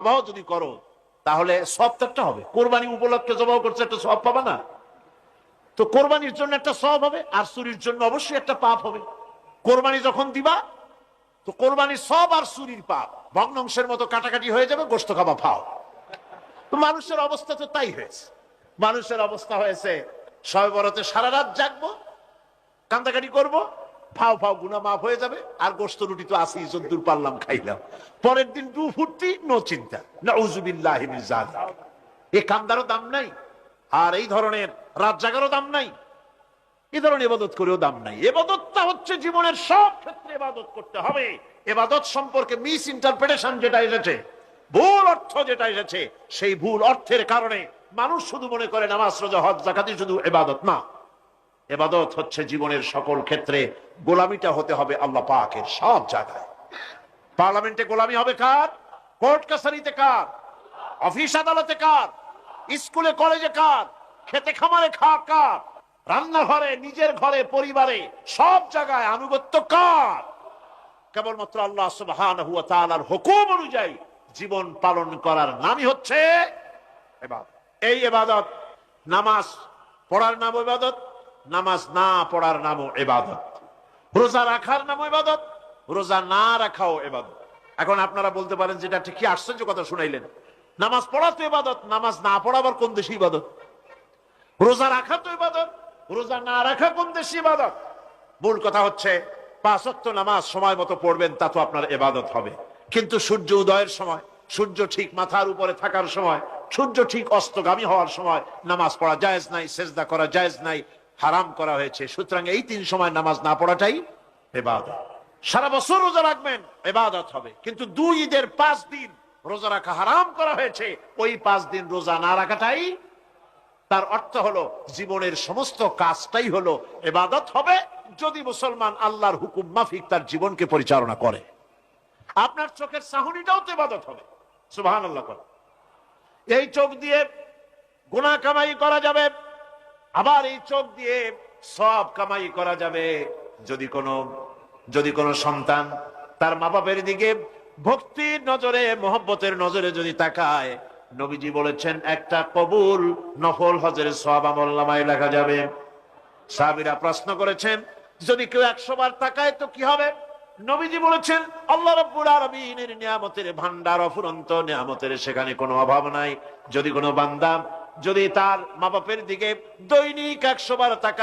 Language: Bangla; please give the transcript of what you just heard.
জবাও যদি করো তাহলে সবটা হবে। কোরবানি উপলক্ষে জবাও করছে, একটা সব পাবা না? তো কোরবানির জন্য একটা সব হবে, আর চুরির জন্য অবশ্যই একটা পাপ হবে। কোরবানি যখন দিবা তো কোরবানির সব আর চুরির পাপ ভগ্নাংশের মতো কাটাকাটি হয়ে যাবে, গোশত খাবা ফাও। তো মানুষের অবস্থা তো তাই হয়েছে। মানুষের অবস্থা হয়েছে শবে বরাতে সারা রাত জাগবো, কান্দাকাটি করব, ফাও ফাও গুনাহ মাফ হয়ে যাবে, আর গোশত রুটি তো আসি, যদ্দূর পারলাম খাইলাম। পরের দিন ডু ফুর্তি, নো চিন্তা। নাউযুবিল্লাহি মিন যালিক। এই কান্দারও দাম নাই, আর এই ধরনের রাত জাগারও দাম নাই, এই ধরনের ইবাদত করেও দাম নাই। ইবাদতটা হচ্ছে জীবনের সব ক্ষেত্রে ইবাদত করতে হবে। ইবাদত সম্পর্কে মিস ইন্টারপ্রিটেশন যেটা এসেছে, ভুল অর্থ যেটা এসেছে, সেই ভুল অর্থের কারণে মানুষ শুধু মনে করে নামাজ রোজা হজ যাকাতই শুধু ইবাদত না। ইবাদত হচ্ছে জীবনের সকল ক্ষেত্রে গোলামিটা হতে হবে আল্লাহ পাকের সব জায়গায়। পার্লামেন্টে গোলামি হবে কার? কোর্ট কাছারিতে কার? অফিস আদালতে কার? স্কুলে কলেজে কার? খেতে খামারে কার? রান্নাঘরে, নিজের ঘরে, পরিবারে, সব জায়গায় আনুগত্য কার? কেবলমাত্র আল্লাহ সুবহানাহু ওয়া তাআলার হুকুম অনুযায়ী জীবন পালন করার নামই হচ্ছে ইবাদত। এই ইবাদত, নামাজ পড়ার নাম ইবাদত, নামাজ না পড়ার নামও ইবাদত। রোজা রাখার নাম ইবাদত, রোজা না রাখাও ইবাদত। এখন আপনারা বলতে পারেন যেটা ঠিক কি আশ্চর্য কথা শুনাইলেন, নামাজ পড়া তো ইবাদত, নামাজ না পড়া আবার কোন দেশে ইবাদত? রোজা রাখা তো ইবাদত, রোজা না রাখা কোন দেশে ইবাদত? মূল কথা হচ্ছে 5 ওয়াক্ত নামাজ সময় মতো পড়বেন, তা তো আপনার ইবাদত হবে। কিন্তু সূর্য উদয়ের সময়, সূর্য ঠিক মাথার উপরে থাকার সময়, সূর্য ঠিক অস্তগামী হওয়ার সময় নামাজ পড়া জায়েজ নাই, সেজদা করা জায়েজ নাই, হারাম করা হয়েছে। সুতরাং এই 3 সময় নামাজ না পড়াটাই ইবাদত। সারা বছর রোজা রাখবেন, ইবাদত হবে। কিন্তু 2 ঈদের 5 দিন রোজা রাখা হারাম করা হয়েছে, ওই 5 দিন রোজা না রাখাটাই, তার অর্থ হলো জীবনের সমস্ত কাজটাই হলো ইবাদত হবে, যদি মুসলমান আল্লাহর হুকুম মাফিক তার জীবনকে পরিচালনা করে। আপনার চোখের চাহনিটাও তো ইবাদত হবে। সুবহানাল্লাহ। এই চোখ দিয়ে গুনাহ কামাই করা যাবে, আবার এই চোখ দিয়ে সওয়াব কামাই করা যাবে। যদি কোনো সন্তান তার মা বাপের দিকে ভক্তির নজরে, মহব্বতের নজরে যদি তাকায়, নবীজি বলেছেন একটা কবুল নফল হজের সওয়াব আমলনামায় লেখা যাবে। সাহাবীরা প্রশ্ন করেছেন, যদি কেউ 100 বার তাকায় তো কি হবে? নবীজি বলেছেন, আল্লাহ রাব্বুল আলামিনের নিয়ামতের ভান্ডার অফুরন্ত নিয়ামতের, সেখানে কোনো অভাব নাই। যদি কোনো বান্দা যদি তার মা বাপের দিকে দৈনিক 100 বার তাকায়